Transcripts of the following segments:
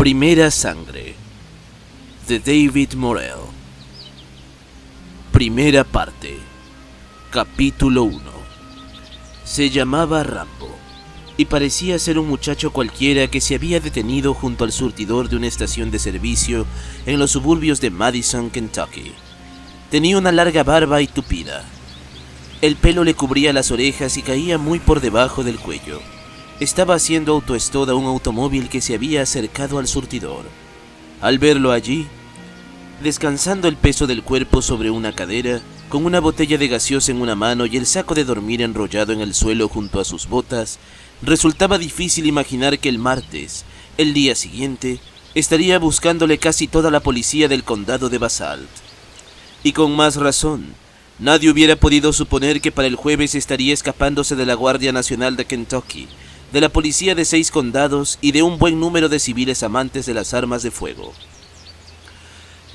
Primera sangre, de David Morrell. Primera parte, capítulo 1. Se llamaba Rambo, y parecía ser un muchacho cualquiera que se había detenido junto al surtidor de una estación de servicio en los suburbios de Madison, Kentucky. Tenía una larga barba y tupida. El pelo le cubría las orejas y caía muy por debajo del cuello. Estaba haciendo autoestop a un automóvil que se había acercado al surtidor. Al verlo allí, descansando el peso del cuerpo sobre una cadera, con una botella de gaseosa en una mano y el saco de dormir enrollado en el suelo junto a sus botas, resultaba difícil imaginar que el martes, el día siguiente, estaría buscándole casi toda la policía del condado de Basalt. Y con más razón, nadie hubiera podido suponer que para el jueves estaría escapándose de la Guardia Nacional de Kentucky, de la policía de 6 condados y de un buen número de civiles amantes de las armas de fuego.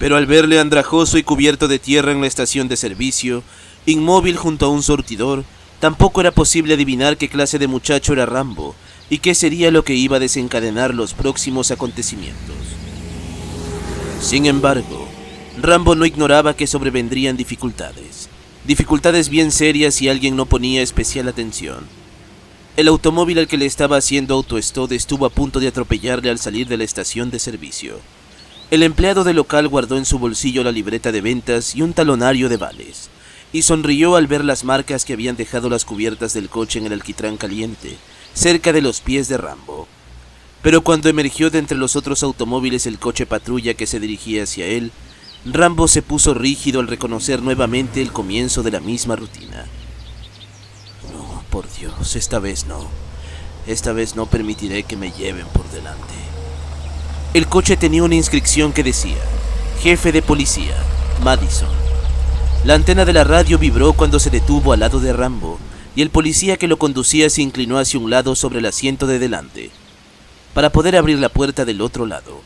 Pero al verle andrajoso y cubierto de tierra en la estación de servicio, inmóvil junto a un surtidor, tampoco era posible adivinar qué clase de muchacho era Rambo y qué sería lo que iba a desencadenar los próximos acontecimientos. Sin embargo, Rambo no ignoraba que sobrevendrían dificultades bien serias si alguien no ponía especial atención. El automóvil al que le estaba haciendo autoestop estuvo a punto de atropellarle al salir de la estación de servicio. El empleado del local guardó en su bolsillo la libreta de ventas y un talonario de vales, y sonrió al ver las marcas que habían dejado las cubiertas del coche en el alquitrán caliente, cerca de los pies de Rambo. Pero cuando emergió de entre los otros automóviles el coche patrulla que se dirigía hacia él, Rambo se puso rígido al reconocer nuevamente el comienzo de la misma rutina. No, por Dios, esta vez no permitiré que me lleven por delante. El coche tenía una inscripción que decía: Jefe de Policía, Madison. La antena de la radio vibró cuando se detuvo al lado de Rambo, y el policía que lo conducía se inclinó hacia un lado sobre el asiento de delante, para poder abrir la puerta del otro lado.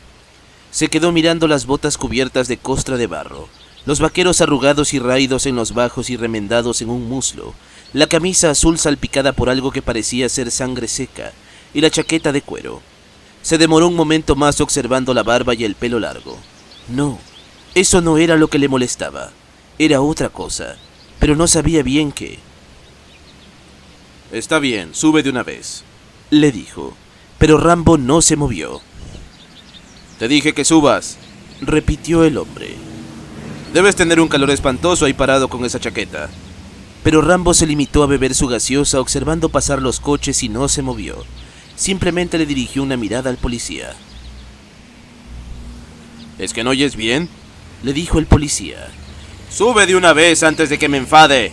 Se quedó mirando las botas cubiertas de costra de barro, los vaqueros arrugados y raídos en los bajos y remendados en un muslo, la camisa azul salpicada por algo que parecía ser sangre seca, y la chaqueta de cuero. Se demoró un momento más observando la barba y el pelo largo. No, eso no era lo que le molestaba. Era otra cosa, pero no sabía bien qué. «Está bien, sube de una vez», le dijo, pero Rambo no se movió. «Te dije que subas», repitió el hombre. «Debes tener un calor espantoso ahí parado con esa chaqueta». Pero Rambo se limitó a beber su gaseosa observando pasar los coches y no se movió. Simplemente le dirigió una mirada al policía. «¿Es que no oyes bien?», le dijo el policía. «Sube de una vez antes de que me enfade».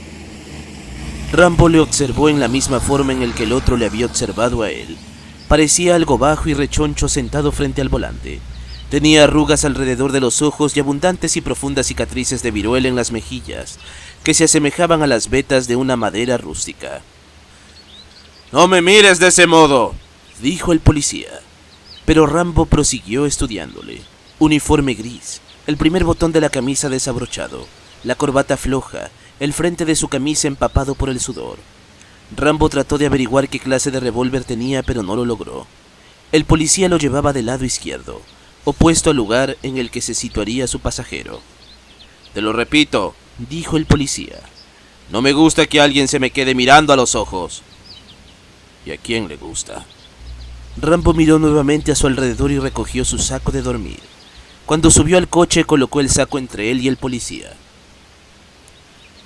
Rambo le observó en la misma forma en el que el otro le había observado a él. Parecía algo bajo y rechoncho sentado frente al volante. Tenía arrugas alrededor de los ojos y abundantes y profundas cicatrices de viruela en las mejillas, que se asemejaban a las vetas de una madera rústica. «No me mires de ese modo», dijo el policía. Pero Rambo prosiguió estudiándole. Uniforme gris, el primer botón de la camisa desabrochado, la corbata floja, el frente de su camisa empapado por el sudor. Rambo trató de averiguar qué clase de revólver tenía, pero no lo logró. El policía lo llevaba del lado izquierdo, opuesto al lugar en el que se situaría su pasajero. «Te lo repito», dijo el policía. «No me gusta que alguien se me quede mirando a los ojos». «¿Y a quién le gusta?». Rambo miró nuevamente a su alrededor y recogió su saco de dormir. Cuando subió al coche, colocó el saco entre él y el policía.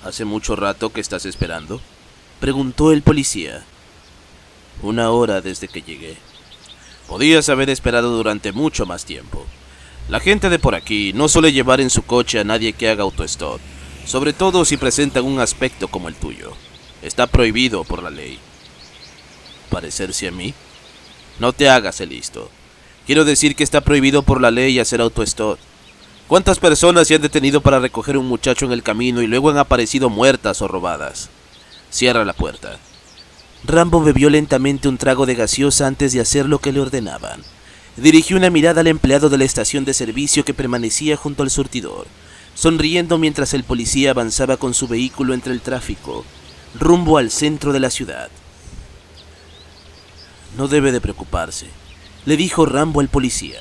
«¿Hace mucho rato que estás esperando?», preguntó el policía. «1 hora desde que llegué». «Podías haber esperado durante mucho más tiempo. La gente de por aquí no suele llevar en su coche a nadie que haga autoestop, sobre todo si presentan un aspecto como el tuyo. Está prohibido por la ley». «¿Parecerse a mí?». «No te hagas el listo. Quiero decir que está prohibido por la ley hacer autoestop. ¿Cuántas personas se han detenido para recoger un muchacho en el camino y luego han aparecido muertas o robadas? Cierra la puerta». Rambo bebió lentamente un trago de gaseosa antes de hacer lo que le ordenaban. Dirigió una mirada al empleado de la estación de servicio que permanecía junto al surtidor, sonriendo mientras el policía avanzaba con su vehículo entre el tráfico, rumbo al centro de la ciudad. «No debe de preocuparse», le dijo Rambo al policía.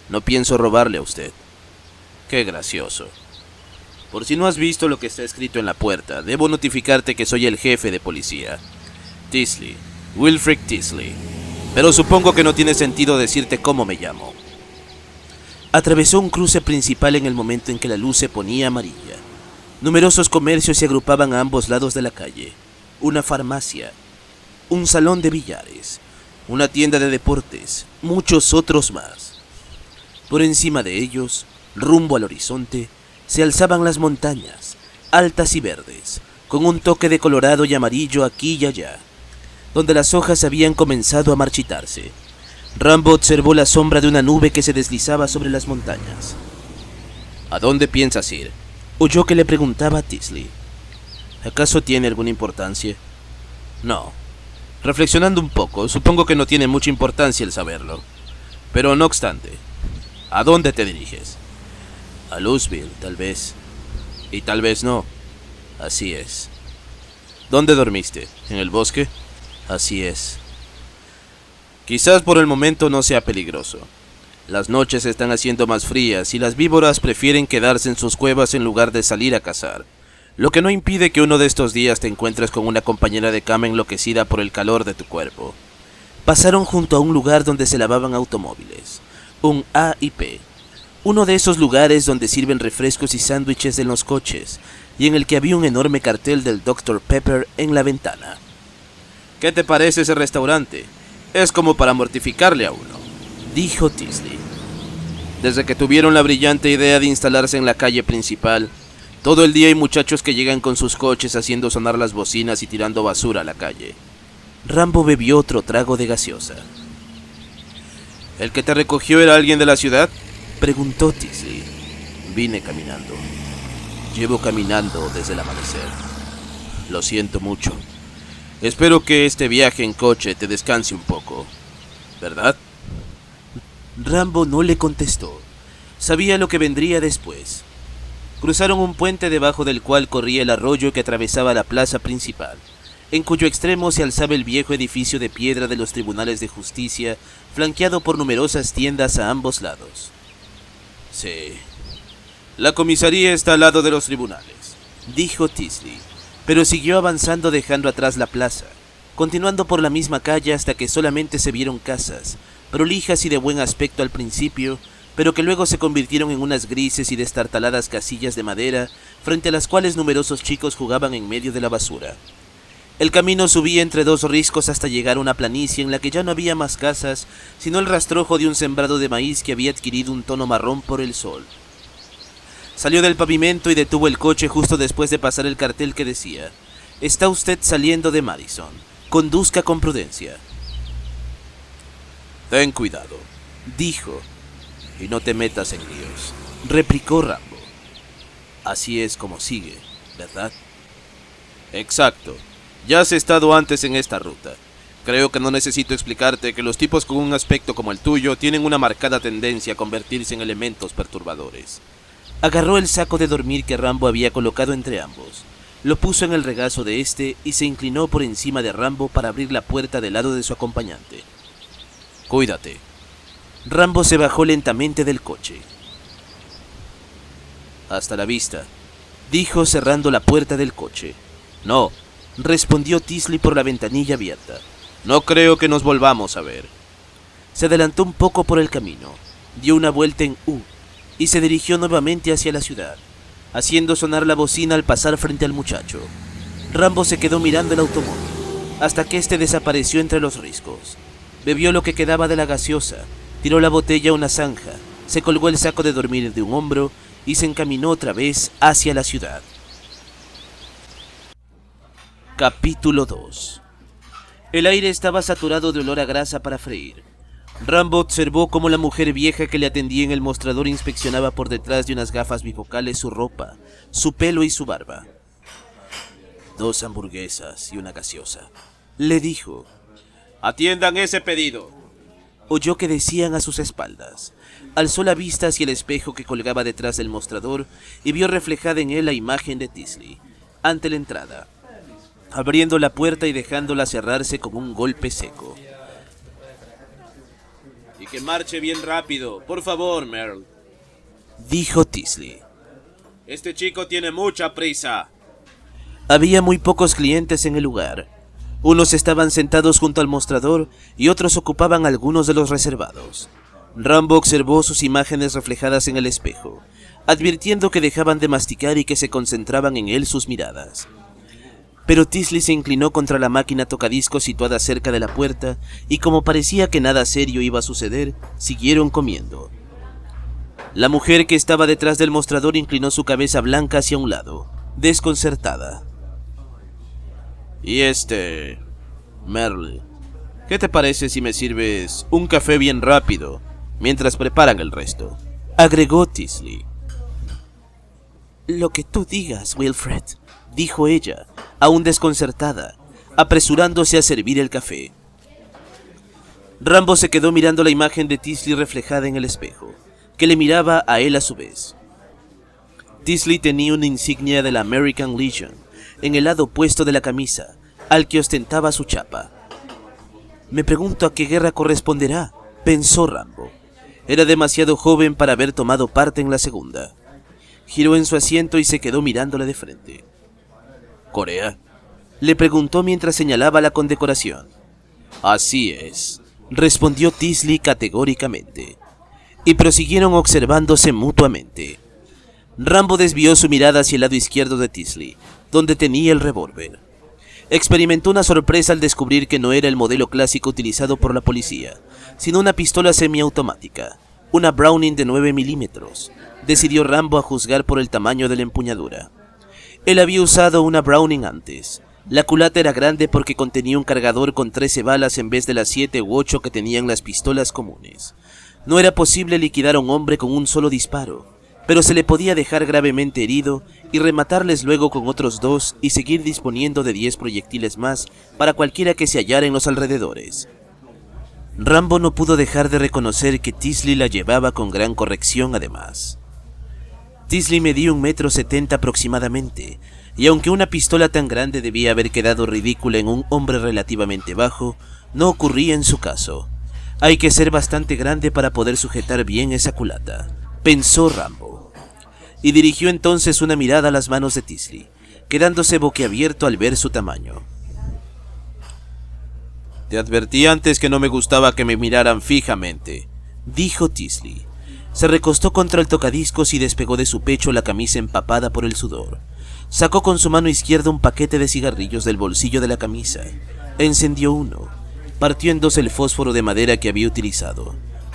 No pienso robarle a usted. Qué gracioso. Por si no has visto lo que está escrito en la puerta, debo notificarte que soy el jefe de policía. Teasley, Wilfrid Teasley. Pero supongo que no tiene sentido decirte cómo me llamo. Atravesó un cruce principal en el momento en que la luz se ponía amarilla. Numerosos comercios se agrupaban a ambos lados de la calle. Una farmacia, un salón de billares, una tienda de deportes, muchos otros más. Por encima de ellos, rumbo al horizonte, se alzaban las montañas, altas y verdes, con un toque de colorado y amarillo aquí y allá, donde las hojas habían comenzado a marchitarse. Rambo observó la sombra de una nube que se deslizaba sobre las montañas. ¿A dónde piensas ir?, oyó que le preguntaba a Teasley. ¿Acaso tiene alguna importancia? No. Reflexionando un poco, supongo que no tiene mucha importancia el saberlo. Pero no obstante, ¿a dónde te diriges? A Louisville, tal vez. Y tal vez no. Así es. ¿Dónde dormiste? ¿En el bosque? Así es. Quizás por el momento no sea peligroso. Las noches se están haciendo más frías y las víboras prefieren quedarse en sus cuevas en lugar de salir a cazar. Lo que no impide que uno de estos días te encuentres con una compañera de cama enloquecida por el calor de tu cuerpo. Pasaron junto a un lugar donde se lavaban automóviles. Un A&P. Uno de esos lugares donde sirven refrescos y sándwiches en los coches, y en el que había un enorme cartel del Dr. Pepper en la ventana. ¿Qué te parece ese restaurante? Es como para mortificarle a uno, dijo Teasley. Desde que tuvieron la brillante idea de instalarse en la calle principal, todo el día hay muchachos que llegan con sus coches haciendo sonar las bocinas y tirando basura a la calle. Rambo bebió otro trago de gaseosa. ¿El que te recogió era alguien de la ciudad?, preguntó Teasley. Vine caminando. Llevo caminando desde el amanecer. Lo siento mucho. Espero que este viaje en coche te descanse un poco, ¿verdad? Rambo no le contestó. Sabía lo que vendría después. Cruzaron un puente debajo del cual corría el arroyo que atravesaba la plaza principal, en cuyo extremo se alzaba el viejo edificio de piedra de los tribunales de justicia, flanqueado por numerosas tiendas a ambos lados. Sí. La comisaría está al lado de los tribunales, dijo Teasley, pero siguió avanzando dejando atrás la plaza, continuando por la misma calle hasta que solamente se vieron casas, prolijas y de buen aspecto al principio, pero que luego se convirtieron en unas grises y destartaladas casillas de madera, frente a las cuales numerosos chicos jugaban en medio de la basura. El camino subía entre dos riscos hasta llegar a una planicie en la que ya no había más casas, sino el rastrojo de un sembrado de maíz que había adquirido un tono marrón por el sol. Salió del pavimento y detuvo el coche justo después de pasar el cartel que decía: «Está usted saliendo de Madison. Conduzca con prudencia». «Ten cuidado», dijo. «Y no te metas en líos», replicó Rambo. «Así es como sigue, ¿verdad?» «Exacto. Ya has estado antes en esta ruta. Creo que no necesito explicarte que los tipos con un aspecto como el tuyo tienen una marcada tendencia a convertirse en elementos perturbadores». Agarró el saco de dormir que Rambo había colocado entre ambos, lo puso en el regazo de este y se inclinó por encima de Rambo para abrir la puerta del lado de su acompañante. «Cuídate». Rambo se bajó lentamente del coche. «Hasta la vista», dijo cerrando la puerta del coche. «No», respondió Teasley por la ventanilla abierta. «No creo que nos volvamos a ver». Se adelantó un poco por el camino, dio una vuelta en U y se dirigió nuevamente hacia la ciudad, haciendo sonar la bocina al pasar frente al muchacho. Rambo se quedó mirando el automóvil, hasta que éste desapareció entre los riscos. Bebió lo que quedaba de la gaseosa, tiró la botella a una zanja, se colgó el saco de dormir de un hombro y se encaminó otra vez hacia la ciudad. Capítulo 2. El aire estaba saturado de olor a grasa para freír. Rambo observó cómo la mujer vieja que le atendía en el mostrador inspeccionaba por detrás de unas gafas bifocales su ropa, su pelo y su barba. «2 hamburguesas y una gaseosa», le dijo. «Atiendan ese pedido», oyó que decían a sus espaldas. Alzó la vista hacia el espejo que colgaba detrás del mostrador y vio reflejada en él la imagen de Teasley, ante la entrada, abriendo la puerta y dejándola cerrarse con un golpe seco. Y que marche bien rápido, por favor, Merle, dijo Teasley. Este chico tiene mucha prisa. Había muy pocos clientes en el lugar. Unos estaban sentados junto al mostrador y otros ocupaban algunos de los reservados. Rambo observó sus imágenes reflejadas en el espejo, advirtiendo que dejaban de masticar y que se concentraban en él sus miradas. Pero Teasley se inclinó contra la máquina tocadiscos situada cerca de la puerta y como parecía que nada serio iba a suceder, siguieron comiendo. La mujer que estaba detrás del mostrador inclinó su cabeza blanca hacia un lado, desconcertada. Y Merle, ¿qué te parece si me sirves un café bien rápido mientras preparan el resto?, agregó Teasley. Lo que tú digas, Wilfred, dijo ella, aún desconcertada, apresurándose a servir el café. Rambo se quedó mirando la imagen de Teasley reflejada en el espejo, que le miraba a él a su vez. Teasley tenía una insignia de la American Legion en el lado opuesto de la camisa, al que ostentaba su chapa. Me pregunto a qué guerra corresponderá, pensó Rambo. Era demasiado joven para haber tomado parte en la segunda. Giró en su asiento y se quedó mirándole de frente. ¿Corea?, le preguntó mientras señalaba la condecoración. Así es, respondió Teasley categóricamente, y prosiguieron observándose mutuamente. Rambo desvió su mirada hacia el lado izquierdo de Teasley, donde tenía el revólver. Experimentó una sorpresa al descubrir que no era el modelo clásico utilizado por la policía, sino una pistola semiautomática, una Browning de 9 milímetros. Decidió Rambo a juzgar por el tamaño de la empuñadura. Él había usado una Browning antes. La culata era grande porque contenía un cargador con 13 balas en vez de las 7 u 8 que tenían las pistolas comunes. No era posible liquidar a un hombre con un solo disparo, pero se le podía dejar gravemente herido y rematarles luego con otros 2 y seguir disponiendo de 10 proyectiles más para cualquiera que se hallara en los alrededores. Rambo no pudo dejar de reconocer que Teasley la llevaba con gran corrección además. Teasley medía 1,70 m aproximadamente, y aunque una pistola tan grande debía haber quedado ridícula en un hombre relativamente bajo, no ocurría en su caso. Hay que ser bastante grande para poder sujetar bien esa culata, pensó Rambo, y dirigió entonces una mirada a las manos de Teasley, quedándose boquiabierto al ver su tamaño. Te advertí antes que no me gustaba que me miraran fijamente, dijo Teasley. Se recostó contra el tocadiscos y despegó de su pecho la camisa empapada por el sudor. Sacó con su mano izquierda un paquete de cigarrillos del bolsillo de la camisa. Encendió uno. Partió en 2 el fósforo de madera que había utilizado.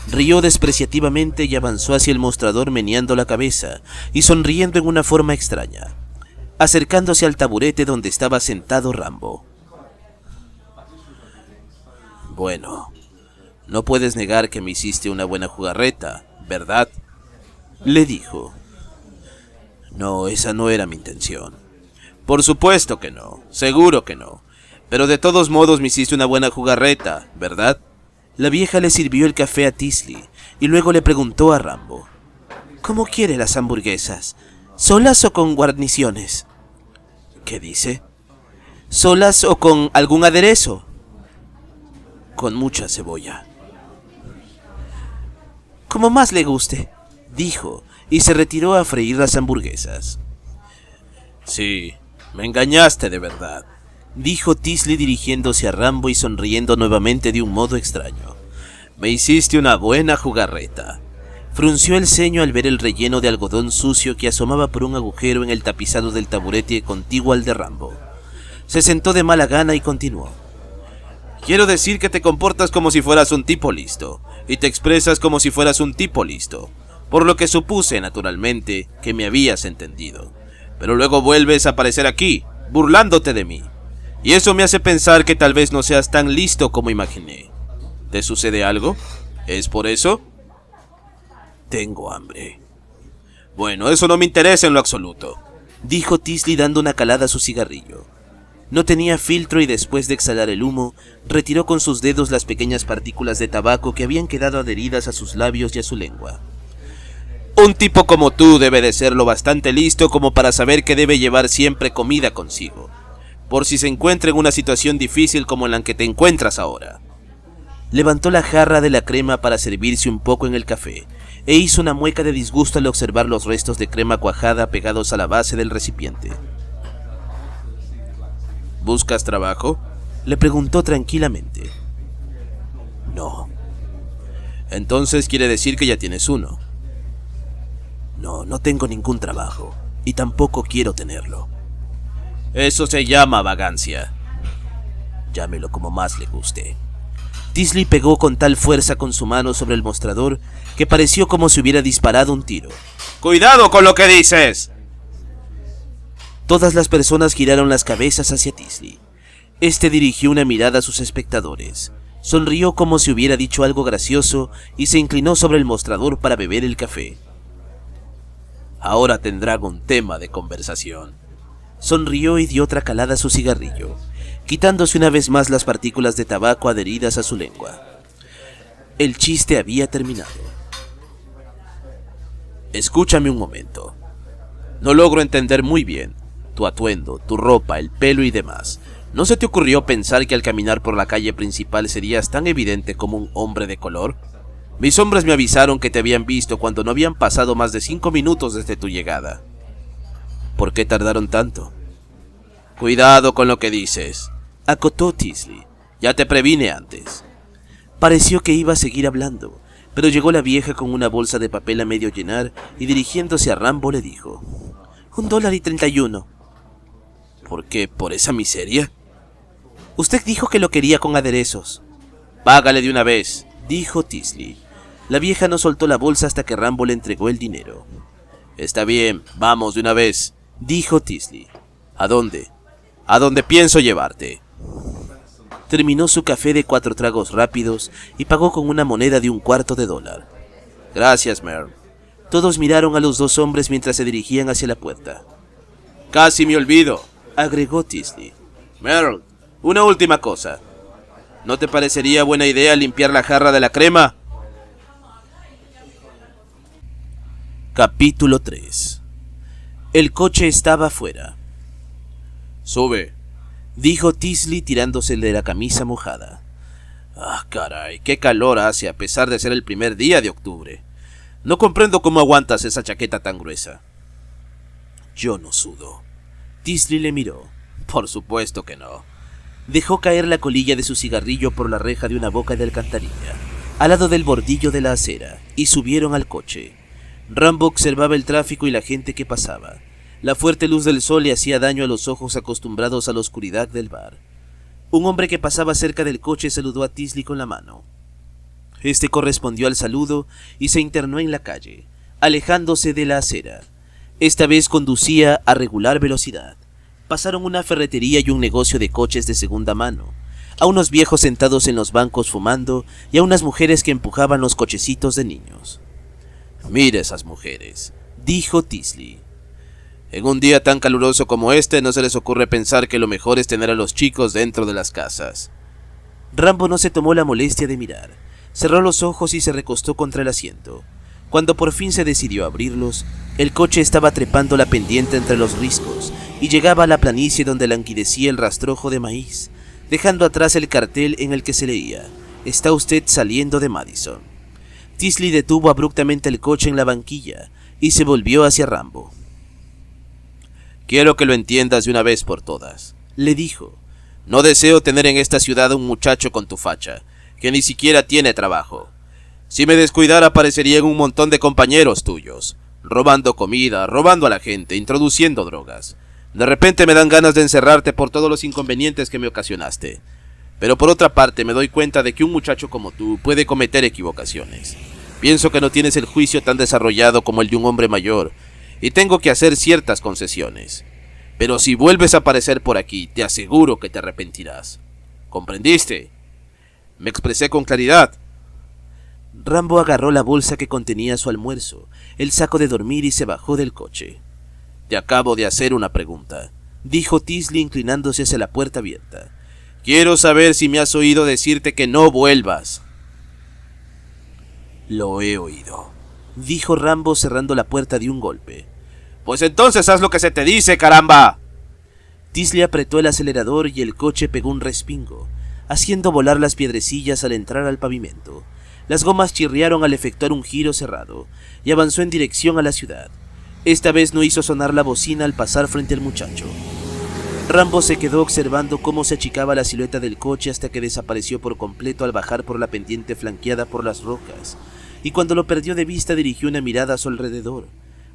Rió despreciativamente y avanzó hacia el mostrador meneando la cabeza y sonriendo en una forma extraña, acercándose al taburete donde estaba sentado Rambo. Bueno, no puedes negar que me hiciste una buena jugarreta, ¿verdad?, le dijo. No, esa no era mi intención. Por supuesto que no, seguro que no. Pero de todos modos me hiciste una buena jugarreta, ¿verdad? La vieja le sirvió el café a Teasley y luego le preguntó a Rambo: ¿Cómo quiere las hamburguesas? ¿Solas o con guarniciones? ¿Qué dice? ¿Solas o con algún aderezo? Con mucha cebolla. Como más le guste, dijo, y se retiró a freír las hamburguesas. Sí, me engañaste de verdad, dijo Teasley dirigiéndose a Rambo y sonriendo nuevamente de un modo extraño. Me hiciste una buena jugarreta. Frunció el ceño al ver el relleno de algodón sucio que asomaba por un agujero en el tapizado del taburete contiguo al de Rambo. Se sentó de mala gana y continuó. Quiero decir que te comportas como si fueras un tipo listo, y te expresas como si fueras un tipo listo, por lo que supuse, naturalmente, que me habías entendido. Pero luego vuelves a aparecer aquí, burlándote de mí, y eso me hace pensar que tal vez no seas tan listo como imaginé. ¿Te sucede algo? ¿Es por eso? Tengo hambre. Bueno, eso no me interesa en lo absoluto, dijo Teasley dando una calada a su cigarrillo. No tenía filtro y después de exhalar el humo, retiró con sus dedos las pequeñas partículas de tabaco que habían quedado adheridas a sus labios y a su lengua. Un tipo como tú debe de ser lo bastante listo como para saber que debe llevar siempre comida consigo, por si se encuentra en una situación difícil como en la que te encuentras ahora. Levantó la jarra de la crema para servirse un poco en el café, e hizo una mueca de disgusto al observar los restos de crema cuajada pegados a la base del recipiente. ¿Buscas trabajo?, le preguntó tranquilamente. No. Entonces quiere decir que ya tienes uno. No, no tengo ningún trabajo, y tampoco quiero tenerlo. Eso se llama vagancia. Llámelo como más le guste. Teasley pegó con tal fuerza con su mano sobre el mostrador que pareció como si hubiera disparado un tiro. ¡Cuidado con lo que dices! Todas las personas giraron las cabezas hacia Teasley. Este dirigió una mirada a sus espectadores, sonrió como si hubiera dicho algo gracioso y se inclinó sobre el mostrador para beber el café. Ahora tendrán un tema de conversación. Sonrió y dio otra calada a su cigarrillo, quitándose una vez más las partículas de tabaco adheridas a su lengua. El chiste había terminado. Escúchame un momento. No logro entender muy bien tu atuendo, tu ropa, el pelo y demás. ¿No se te ocurrió pensar que al caminar por la calle principal serías tan evidente como un hombre de color? Mis hombres me avisaron que te habían visto cuando no habían pasado más de 5 minutos desde tu llegada. ¿Por qué tardaron tanto? Cuidado con lo que dices, acotó Teasley. Ya te previne antes. Pareció que iba a seguir hablando, pero llegó la vieja con una bolsa de papel a medio llenar y dirigiéndose a Rambo le dijo: $1.31. ¿Por qué? ¿Por esa miseria? Usted dijo que lo quería con aderezos. Págale de una vez, dijo Teasley. La vieja no soltó la bolsa hasta que Rambo le entregó el dinero. Está bien, vamos de una vez, dijo Teasley. ¿A dónde? A donde pienso llevarte. Terminó su café de 4 tragos rápidos y pagó con una moneda de $0.25. Gracias, Merle. Todos miraron a los dos hombres mientras se dirigían hacia la puerta. Casi me olvido, agregó Teasley. Merle, una última cosa. ¿No te parecería buena idea limpiar la jarra de la crema? Capítulo 3. El coche estaba afuera. Sube, dijo Teasley tirándose de la camisa mojada. Ah, caray, qué calor hace a pesar de ser el primer día de octubre. No comprendo cómo aguantas esa chaqueta tan gruesa. Yo no sudo. Teasley le miró. Por supuesto que no. Dejó caer la colilla de su cigarrillo por la reja de una boca de alcantarilla, al lado del bordillo de la acera, y subieron al coche. Rambo observaba el tráfico y la gente que pasaba. La fuerte luz del sol le hacía daño a los ojos acostumbrados a la oscuridad del bar. Un hombre que pasaba cerca del coche saludó a Teasley con la mano. Este correspondió al saludo y se internó en la calle, alejándose de la acera. Esta vez conducía a regular velocidad. Pasaron una ferretería y un negocio de coches de segunda mano, a unos viejos sentados en los bancos fumando y a unas mujeres que empujaban los cochecitos de niños. Mira esas mujeres, dijo Teasley. En un día tan caluroso como este no se les ocurre pensar que lo mejor es tener a los chicos dentro de las casas. Rambo no se tomó la molestia de mirar. Cerró los ojos y se recostó contra el asiento. Cuando por fin se decidió a abrirlos, el coche estaba trepando la pendiente entre los riscos y llegaba a la planicie donde languidecía el rastrojo de maíz, dejando atrás el cartel en el que se leía: «Está usted saliendo de Madison». Teasley detuvo abruptamente el coche en la banquilla y se volvió hacia Rambo. «Quiero que lo entiendas de una vez por todas», le dijo. «No deseo tener en esta ciudad un muchacho con tu facha, que ni siquiera tiene trabajo. Si me descuidara aparecerían un montón de compañeros tuyos, robando comida, robando a la gente, introduciendo drogas. De repente me dan ganas de encerrarte por todos los inconvenientes que me ocasionaste. Pero por otra parte me doy cuenta de que un muchacho como tú puede cometer equivocaciones. Pienso que no tienes el juicio tan desarrollado como el de un hombre mayor, y tengo que hacer ciertas concesiones. Pero si vuelves a aparecer por aquí, te aseguro que te arrepentirás. ¿Comprendiste? ¿Me expresé con claridad?» Rambo agarró la bolsa que contenía su almuerzo, el saco de dormir y se bajó del coche. «Te acabo de hacer una pregunta», dijo Teasley inclinándose hacia la puerta abierta. «Quiero saber si me has oído decirte que no vuelvas». «Lo he oído», dijo Rambo cerrando la puerta de un golpe. «Pues entonces haz lo que se te dice, caramba». Teasley apretó el acelerador y el coche pegó un respingo. haciendo volar las piedrecillas al entrar al pavimento. Las gomas chirriaron al efectuar un giro cerrado, y avanzó en dirección a la ciudad. Esta vez no hizo sonar la bocina al pasar frente al muchacho. Rambo se quedó observando cómo se achicaba la silueta del coche hasta que desapareció por completo al bajar por la pendiente flanqueada por las rocas, y cuando lo perdió de vista dirigió una mirada a su alrededor,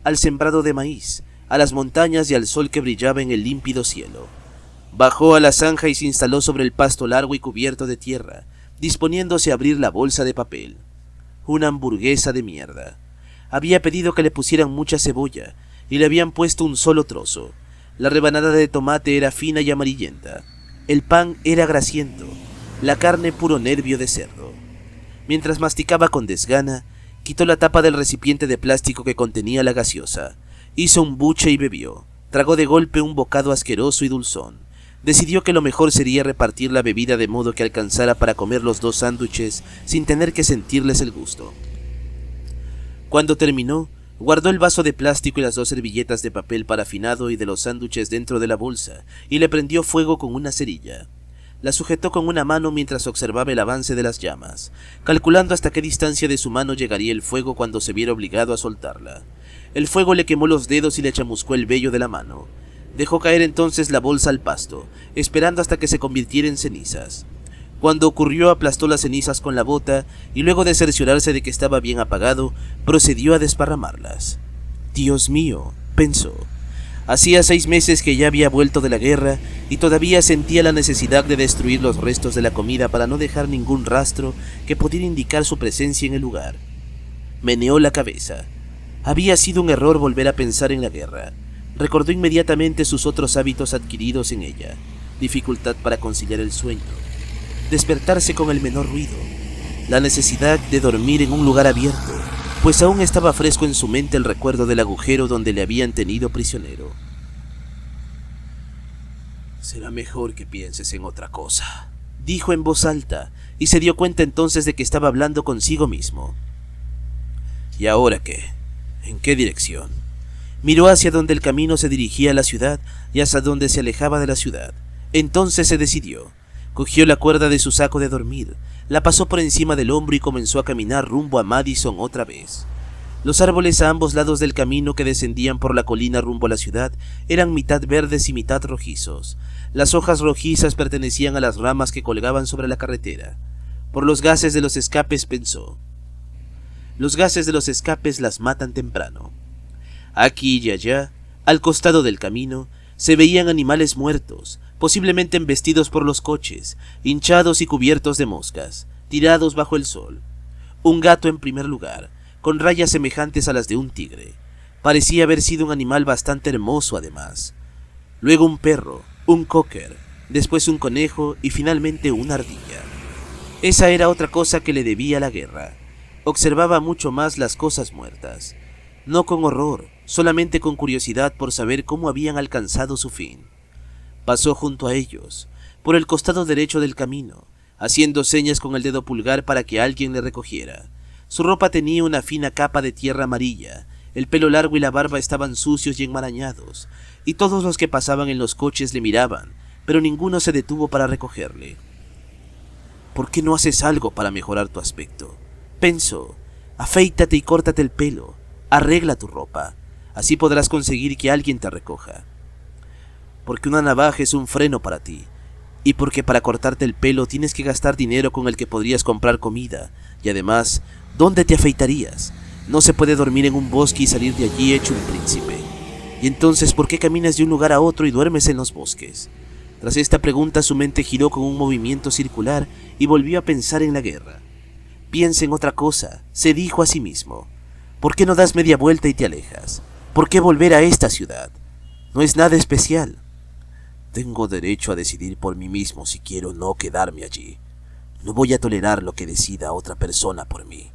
al sembrado de maíz, a las montañas y al sol que brillaba en el límpido cielo. Bajó a la zanja y se instaló sobre el pasto largo y cubierto de tierra, disponiéndose a abrir la bolsa de papel. Una hamburguesa de mierda. Había pedido que le pusieran mucha cebolla, y le habían puesto un solo trozo. La rebanada de tomate era fina y amarillenta. El pan era grasiento, la carne puro nervio de cerdo. Mientras masticaba con desgana, quitó la tapa del recipiente de plástico que contenía la gaseosa, hizo un buche y bebió. Tragó de golpe un bocado asqueroso y dulzón. Decidió que lo mejor sería repartir la bebida de modo que alcanzara para comer los 2 sándwiches sin tener que sentirles el gusto. Cuando terminó, guardó el vaso de plástico y las 2 servilletas de papel parafinado y de los sándwiches dentro de la bolsa y le prendió fuego con una cerilla. La sujetó con una mano mientras observaba el avance de las llamas, calculando hasta qué distancia de su mano llegaría el fuego cuando se viera obligado a soltarla. El fuego le quemó los dedos y le chamuscó el vello de la mano. Dejó caer entonces la bolsa al pasto, esperando hasta que se convirtiera en cenizas. Cuando ocurrió, aplastó las cenizas con la bota y luego de cerciorarse de que estaba bien apagado, procedió a desparramarlas. Dios mío, pensó. Hacía 6 meses que ya había vuelto de la guerra y todavía sentía la necesidad de destruir los restos de la comida para no dejar ningún rastro que pudiera indicar su presencia en el lugar. Meneó la cabeza. Había sido un error volver a pensar en la guerra. Recordó inmediatamente sus otros hábitos adquiridos en ella: dificultad para conciliar el sueño, despertarse con el menor ruido, la necesidad de dormir en un lugar abierto, pues aún estaba fresco en su mente el recuerdo del agujero donde le habían tenido prisionero. Será mejor que pienses en otra cosa, dijo en voz alta, y se dio cuenta entonces de que estaba hablando consigo mismo. ¿Y ahora qué? ¿En qué dirección? Miró hacia donde el camino se dirigía a la ciudad y hacia donde se alejaba de la ciudad. Entonces se decidió. Cogió la cuerda de su saco de dormir, la pasó por encima del hombro y comenzó a caminar rumbo a Madison otra vez. Los árboles a ambos lados del camino que descendían por la colina rumbo a la ciudad eran mitad verdes y mitad rojizos. Las hojas rojizas pertenecían a las ramas que colgaban sobre la carretera. Por los gases de los escapes pensó. Los gases de los escapes las matan temprano. Aquí y allá, al costado del camino, se veían animales muertos, posiblemente embestidos por los coches, hinchados y cubiertos de moscas, tirados bajo el sol. Un gato en primer lugar, con rayas semejantes a las de un tigre. Parecía haber sido un animal bastante hermoso además. Luego un perro, un cocker, después un conejo y finalmente una ardilla. Esa era otra cosa que le debía a la guerra. Observaba mucho más las cosas muertas. No con horror, solamente con curiosidad por saber cómo habían alcanzado su fin. Pasó junto a ellos, por el costado derecho del camino, haciendo señas con el dedo pulgar para que alguien le recogiera. Su ropa tenía una fina capa de tierra amarilla, el pelo largo y la barba estaban sucios y enmarañados, y todos los que pasaban en los coches le miraban, pero ninguno se detuvo para recogerle. ¿Por qué no haces algo para mejorar tu aspecto? Pensó. Afeítate y córtate el pelo, arregla tu ropa, así podrás conseguir que alguien te recoja. Porque una navaja es un freno para ti, y porque para cortarte el pelo tienes que gastar dinero con el que podrías comprar comida, y además, ¿dónde te afeitarías? No se puede dormir en un bosque y salir de allí hecho un príncipe. Y entonces, ¿por qué caminas de un lugar a otro y duermes en los bosques? Tras esta pregunta su mente giró con un movimiento circular y volvió a pensar en la guerra. Piensa en otra cosa, se dijo a sí mismo. ¿Por qué no das media vuelta y te alejas? ¿Por qué volver a esta ciudad? No es nada especial. Tengo derecho a decidir por mí mismo si quiero o no quedarme allí. No voy a tolerar lo que decida otra persona por mí.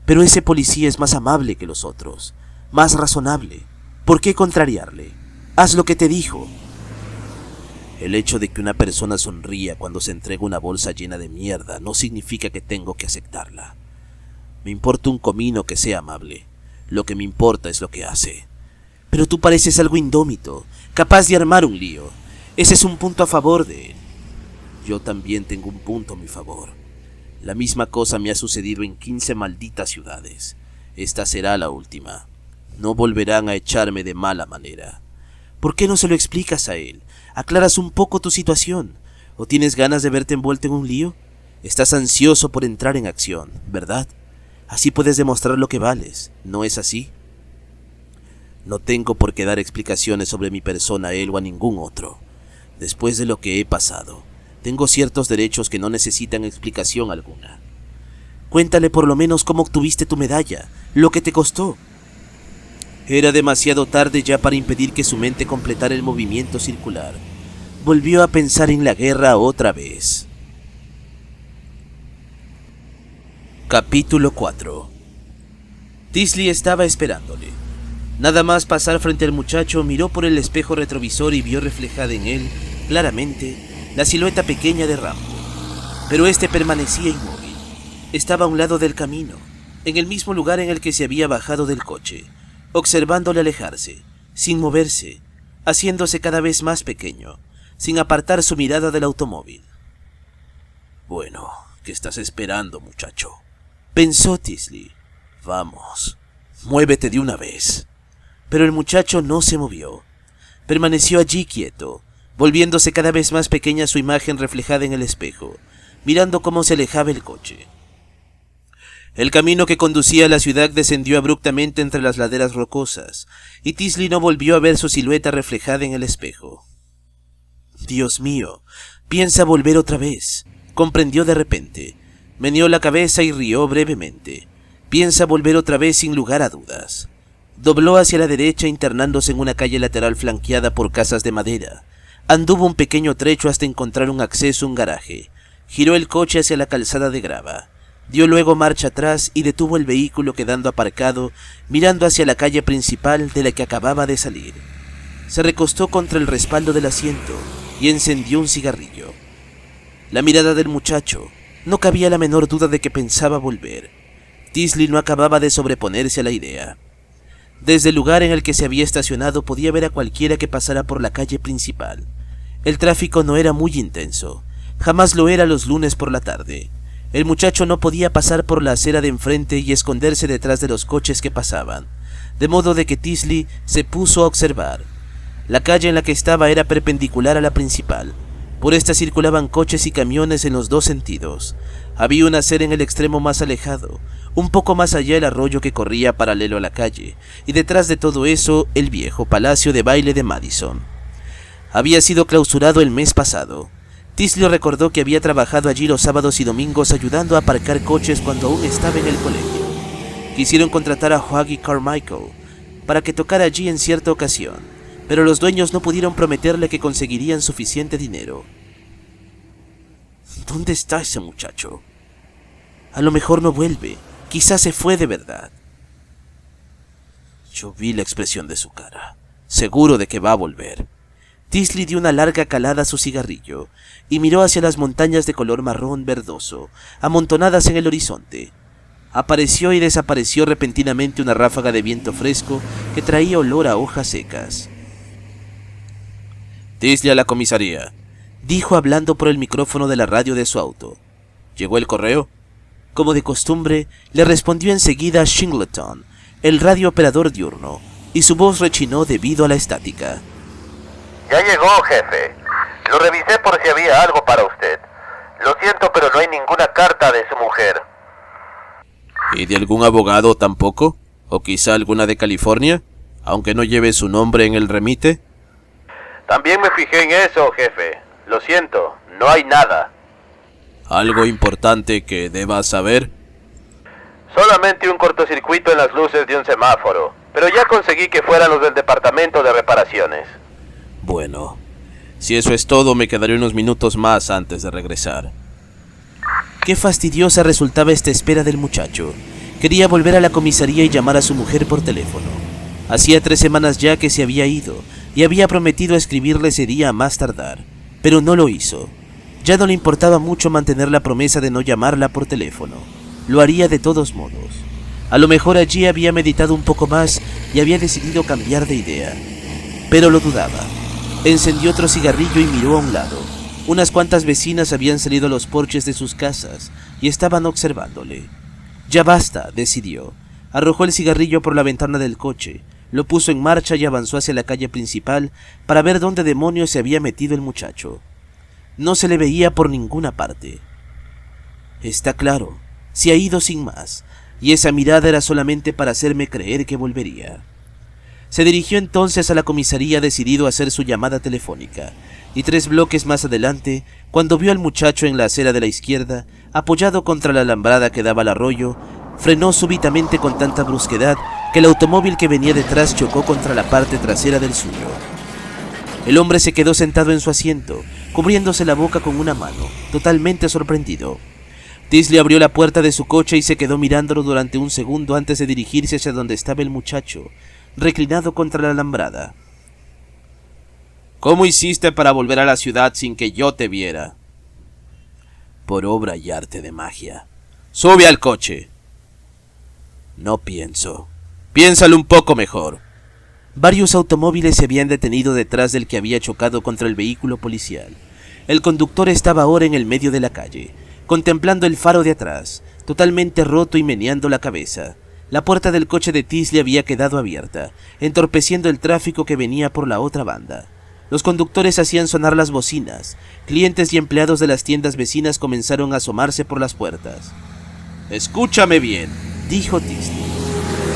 Pero ese policía es más amable que los otros, más razonable. ¿Por qué contrariarle? Haz lo que te dijo. El hecho de que una persona sonría cuando se entrega una bolsa llena de mierda no significa que tengo que aceptarla. Me importa un comino que sea amable. Lo que me importa es lo que hace. Pero tú pareces algo indómito, capaz de armar un lío. Ese es un punto a favor de él. Yo también tengo un punto a mi favor. La misma cosa me ha sucedido en 15 malditas ciudades. Esta será la última. No volverán a echarme de mala manera. ¿Por qué no se lo explicas a él? ¿Aclaras un poco tu situación? ¿O tienes ganas de verte envuelto en un lío? Estás ansioso por entrar en acción, ¿verdad? Así puedes demostrar lo que vales, ¿no es así? No tengo por qué dar explicaciones sobre mi persona a él o a ningún otro. Después de lo que he pasado, tengo ciertos derechos que no necesitan explicación alguna. Cuéntale por lo menos cómo obtuviste tu medalla, lo que te costó. Era demasiado tarde ya para impedir que su mente completara el movimiento circular. Volvió a pensar en la guerra otra vez. Capítulo 4. Teasley estaba esperándole. Nada más pasar frente al muchacho, miró por el espejo retrovisor y vio reflejada en él, claramente, la silueta pequeña de Rambo. Pero este permanecía inmóvil. Estaba a un lado del camino, en el mismo lugar en el que se había bajado del coche, observándole alejarse, sin moverse, haciéndose cada vez más pequeño, sin apartar su mirada del automóvil. Bueno, ¿qué estás esperando, muchacho?, pensó Teasley. Vamos, muévete de una vez. Pero el muchacho no se movió. Permaneció allí quieto, volviéndose cada vez más pequeña su imagen reflejada en el espejo, mirando cómo se alejaba el coche. El camino que conducía a la ciudad descendió abruptamente entre las laderas rocosas, y Teasley no volvió a ver su silueta reflejada en el espejo. Dios mío, piensa volver otra vez, comprendió de repente. Meneó la cabeza y rió brevemente. Piensa volver otra vez sin lugar a dudas. Dobló hacia la derecha internándose en una calle lateral flanqueada por casas de madera. Anduvo un pequeño trecho hasta encontrar un acceso a un garaje. Giró el coche hacia la calzada de grava. Dio luego marcha atrás y detuvo el vehículo quedando aparcado, mirando hacia la calle principal de la que acababa de salir. Se recostó contra el respaldo del asiento y encendió un cigarrillo. La mirada del muchacho, no cabía la menor duda de que pensaba volver. Teasley no acababa de sobreponerse a la idea. Desde el lugar en el que se había estacionado podía ver a cualquiera que pasara por la calle principal. El tráfico no era muy intenso, jamás lo era los lunes por la tarde. El muchacho no podía pasar por la acera de enfrente y esconderse detrás de los coches que pasaban, de modo de que Teasley se puso a observar. La calle en la que estaba era perpendicular a la principal. Por esta circulaban coches y camiones en los dos sentidos. Había una acera en el extremo más alejado, un poco más allá el arroyo que corría paralelo a la calle, y detrás de todo eso el viejo palacio de baile de Madison. Había sido clausurado el mes pasado. Teasley recordó que había trabajado allí los sábados y domingos ayudando a aparcar coches cuando aún estaba en el colegio. Quisieron contratar a Huggy Carmichael para que tocara allí en cierta ocasión, pero los dueños no pudieron prometerle que conseguirían suficiente dinero. ¿Dónde está ese muchacho? A lo mejor no vuelve, quizás se fue de verdad. Yo vi la expresión de su cara, seguro de que va a volver. Teasley dio una larga calada a su cigarrillo y miró hacia las montañas de color marrón verdoso, amontonadas en el horizonte. Apareció y desapareció repentinamente una ráfaga de viento fresco que traía olor a hojas secas. «Teasley a la comisaría», dijo hablando por el micrófono de la radio de su auto. «¿Llegó el correo?» Como de costumbre, le respondió enseguida Shingleton, el radiooperador diurno, y su voz rechinó debido a la estática. Ya llegó, jefe. Lo revisé por si había algo para usted. Lo siento, pero no hay ninguna carta de su mujer. ¿Y de algún abogado tampoco? ¿O quizá alguna de California? Aunque no lleve su nombre en el remite. También me fijé en eso, jefe. Lo siento, no hay nada. ¿Algo importante que deba saber? Solamente un cortocircuito en las luces de un semáforo, pero ya conseguí que fueran los del departamento de reparaciones. Bueno, si eso es todo, me quedaré unos minutos más antes de regresar. Qué fastidiosa resultaba esta espera del muchacho. Quería volver a la comisaría y llamar a su mujer por teléfono. Hacía 3 semanas ya que se había ido y había prometido escribirle ese día a más tardar, pero no lo hizo. Ya no le importaba mucho mantener la promesa de no llamarla por teléfono. Lo haría de todos modos. A lo mejor allí había meditado un poco más y había decidido cambiar de idea. Pero lo dudaba. Encendió otro cigarrillo y miró a un lado. Unas cuantas vecinas habían salido a los porches de sus casas y estaban observándole. Ya basta, decidió. Arrojó el cigarrillo por la ventana del coche, lo puso en marcha y avanzó hacia la calle principal para ver dónde demonios se había metido el muchacho. No se le veía por ninguna parte. Está claro, se ha ido sin más, y esa mirada era solamente para hacerme creer que volvería. Se dirigió entonces a la comisaría decidido a hacer su llamada telefónica, y 3 bloques más adelante, cuando vio al muchacho en la acera de la izquierda, apoyado contra la alambrada que daba al arroyo, frenó súbitamente con tanta brusquedad que el automóvil que venía detrás chocó contra la parte trasera del suyo. El hombre se quedó sentado en su asiento, cubriéndose la boca con una mano, totalmente sorprendido. Teasley abrió la puerta de su coche y se quedó mirándolo durante un segundo antes de dirigirse hacia donde estaba el muchacho, reclinado contra la alambrada. ¿Cómo hiciste para volver a la ciudad sin que yo te viera? Por obra y arte de magia. ¡Sube al coche! No pienso. Piénsalo un poco mejor. Varios automóviles se habían detenido detrás del que había chocado contra el vehículo policial. El conductor estaba ahora en el medio de la calle, contemplando el faro de atrás, totalmente roto y meneando la cabeza. La puerta del coche de Teasley había quedado abierta, entorpeciendo el tráfico que venía por la otra banda. Los conductores hacían sonar las bocinas. Clientes y empleados de las tiendas vecinas comenzaron a asomarse por las puertas. «Escúchame bien», dijo Teasley.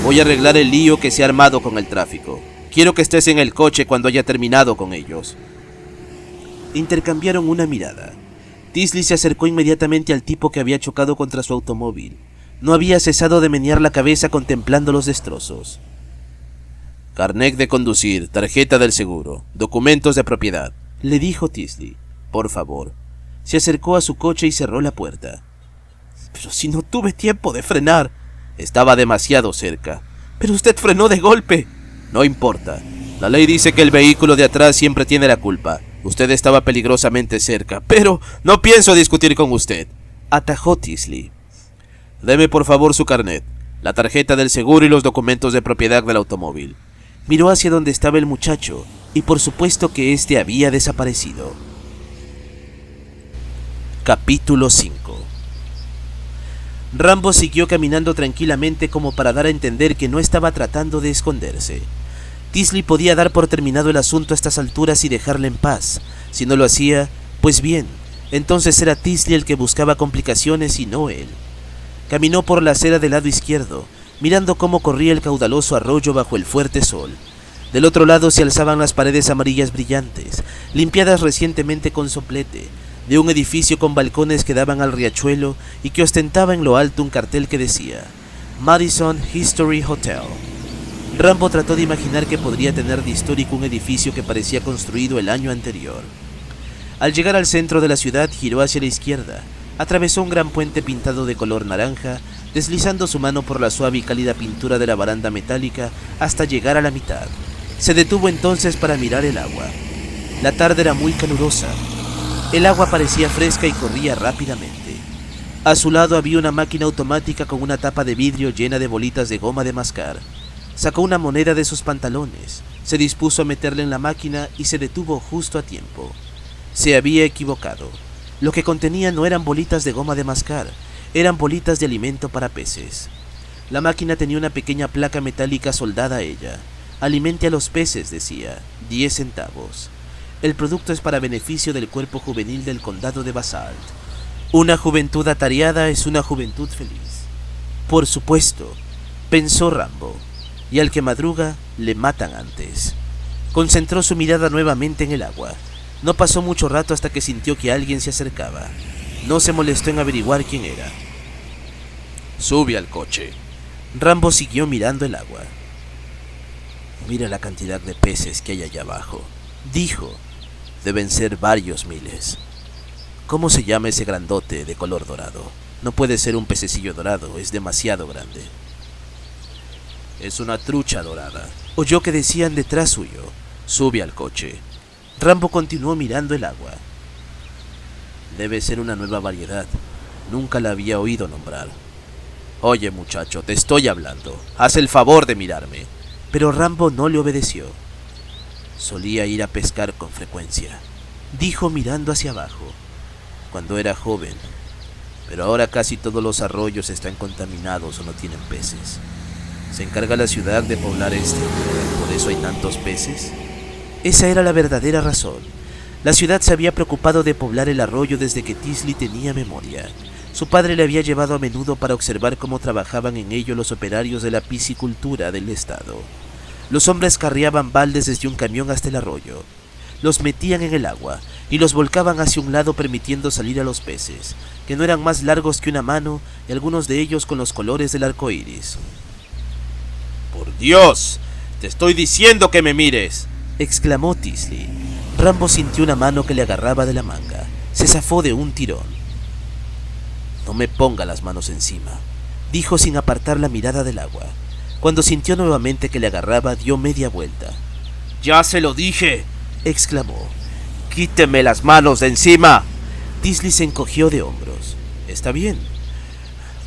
«Voy a arreglar el lío que se ha armado con el tráfico. Quiero que estés en el coche cuando haya terminado con ellos». Intercambiaron una mirada. Teasley se acercó inmediatamente al tipo que había chocado contra su automóvil. No había cesado de menear la cabeza contemplando los destrozos. «Carnet de conducir, tarjeta del seguro, documentos de propiedad», le dijo Teasley. «Por favor». Se acercó a su coche y cerró la puerta. «Pero si no tuve tiempo de frenar». «Estaba demasiado cerca». «Pero usted frenó de golpe». «No importa. La ley dice que el vehículo de atrás siempre tiene la culpa. Usted estaba peligrosamente cerca». «Pero no pienso discutir con usted», atajó Teasley. «Deme por favor su carnet, la tarjeta del seguro y los documentos de propiedad del automóvil». Miró hacia donde estaba el muchacho y por supuesto que éste había desaparecido. Capítulo 5. Rambo siguió caminando tranquilamente como para dar a entender que no estaba tratando de esconderse. Teasley podía dar por terminado el asunto a estas alturas y dejarle en paz. Si no lo hacía, pues bien, entonces era Teasley el que buscaba complicaciones y no él. Caminó por la acera del lado izquierdo, mirando cómo corría el caudaloso arroyo bajo el fuerte sol. Del otro lado se alzaban las paredes amarillas brillantes, limpiadas recientemente con soplete, de un edificio con balcones que daban al riachuelo y que ostentaba en lo alto un cartel que decía Madison History Hotel. Rambo trató de imaginar qué podría tener de histórico un edificio que parecía construido el año anterior. Al llegar al centro de la ciudad giró hacia la izquierda, atravesó un gran puente pintado de color naranja, deslizando su mano por la suave y cálida pintura de la baranda metálica hasta llegar a la mitad. Se detuvo entonces para mirar el agua. La tarde era muy calurosa. El agua parecía fresca y corría rápidamente. A su lado había una máquina automática con una tapa de vidrio llena de bolitas de goma de mascar. Sacó una moneda de sus pantalones, se dispuso a meterla en la máquina y se detuvo justo a tiempo. Se había equivocado. Lo que contenía no eran bolitas de goma de mascar, eran bolitas de alimento para peces. La máquina tenía una pequeña placa metálica soldada a ella. Alimente a los peces, decía, 10 centavos. El producto es para beneficio del cuerpo juvenil del condado de Basalt. Una juventud atareada es una juventud feliz. Por supuesto, pensó Rambo, y al que madruga le matan antes. Concentró su mirada nuevamente en el agua. No pasó mucho rato hasta que sintió que alguien se acercaba. No se molestó en averiguar quién era. «Sube al coche». Rambo siguió mirando el agua. «Mira la cantidad de peces que hay allá abajo», dijo. «Deben ser varios miles. ¿Cómo se llama ese grandote de color dorado? No puede ser un pececillo dorado, es demasiado grande». «Es una trucha dorada», oyó que decían detrás suyo. «Sube al coche». Rambo continuó mirando el agua. «Debe ser una nueva variedad. Nunca la había oído nombrar». «Oye, muchacho, te estoy hablando. Haz el favor de mirarme». Pero Rambo no le obedeció. Solía ir a pescar con frecuencia. dijo mirando hacia abajo. Cuando era joven, pero ahora casi todos los arroyos están contaminados o no tienen peces. ¿Se encarga la ciudad de poblar por eso hay tantos peces? Esa era la verdadera razón. La ciudad se había preocupado de poblar el arroyo desde que Teasley tenía memoria. Su padre le había llevado a menudo para observar cómo trabajaban en ello los operarios de la piscicultura del estado. Los hombres carriaban baldes desde un camión hasta el arroyo. Los metían en el agua y los volcaban hacia un lado permitiendo salir a los peces, que no eran más largos que una mano y algunos de ellos con los colores del arco iris. ¡Por Dios! ¡Te estoy diciendo que me mires!, exclamó Teasley. Rambo sintió una mano que le agarraba de la manga. Se zafó de un tirón. No me ponga las manos encima, dijo sin apartar la mirada del agua. Cuando sintió nuevamente que le agarraba, dio media vuelta. ¡Ya se lo dije!, exclamó. ¡Quíteme las manos de encima! Teasley se encogió de hombros. Está bien.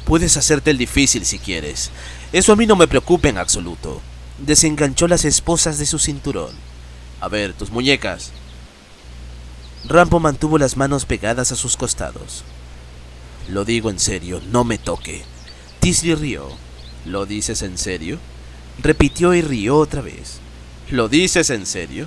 Puedes hacerte el difícil si quieres. Eso a mí no me preocupa en absoluto. Desenganchó las esposas de su cinturón. A ver, tus muñecas. Rambo mantuvo las manos pegadas a sus costados. Lo digo en serio, no me toque. Teasley rió. ¿Lo dices en serio? Repitió y rió otra vez. ¿Lo dices en serio?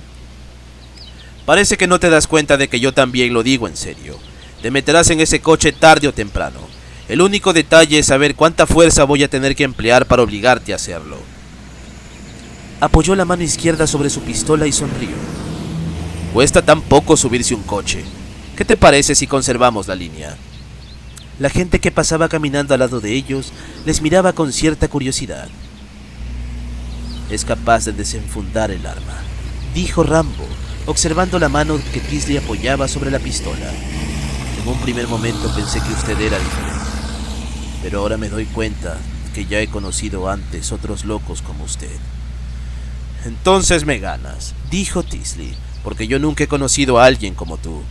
Parece que no te das cuenta de que yo también lo digo en serio. Te meterás en ese coche tarde o temprano. El único detalle es saber cuánta fuerza voy a tener que emplear para obligarte a hacerlo. Apoyó la mano izquierda sobre su pistola y sonrió. Cuesta tan poco subirse un coche. ¿Qué te parece si conservamos la línea? La gente que pasaba caminando al lado de ellos les miraba con cierta curiosidad. Es capaz de desenfundar el arma, dijo Rambo, observando la mano que Teasley apoyaba sobre la pistola. En un primer momento pensé que usted era diferente, pero ahora me doy cuenta que ya he conocido antes otros locos como usted. Entonces me ganas, dijo Teasley, porque yo nunca he conocido a alguien como tú.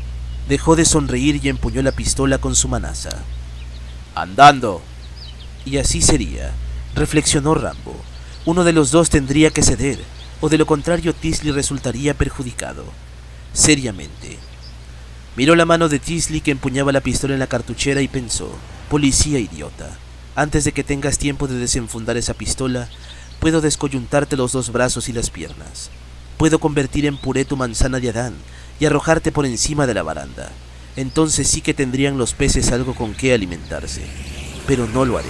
Dejó de sonreír y empuñó la pistola con su manaza. ¡Andando! Y así sería, reflexionó Rambo. Uno de los dos tendría que ceder, o de lo contrario Teasley resultaría perjudicado. Seriamente. Miró la mano de Teasley que empuñaba la pistola en la cartuchera y pensó, policía idiota, antes de que tengas tiempo de desenfundar esa pistola, puedo descoyuntarte los dos brazos y las piernas. Puedo convertir en puré tu manzana de Adán y arrojarte por encima de la baranda. Entonces sí que tendrían los peces algo con qué alimentarse. Pero no lo haré,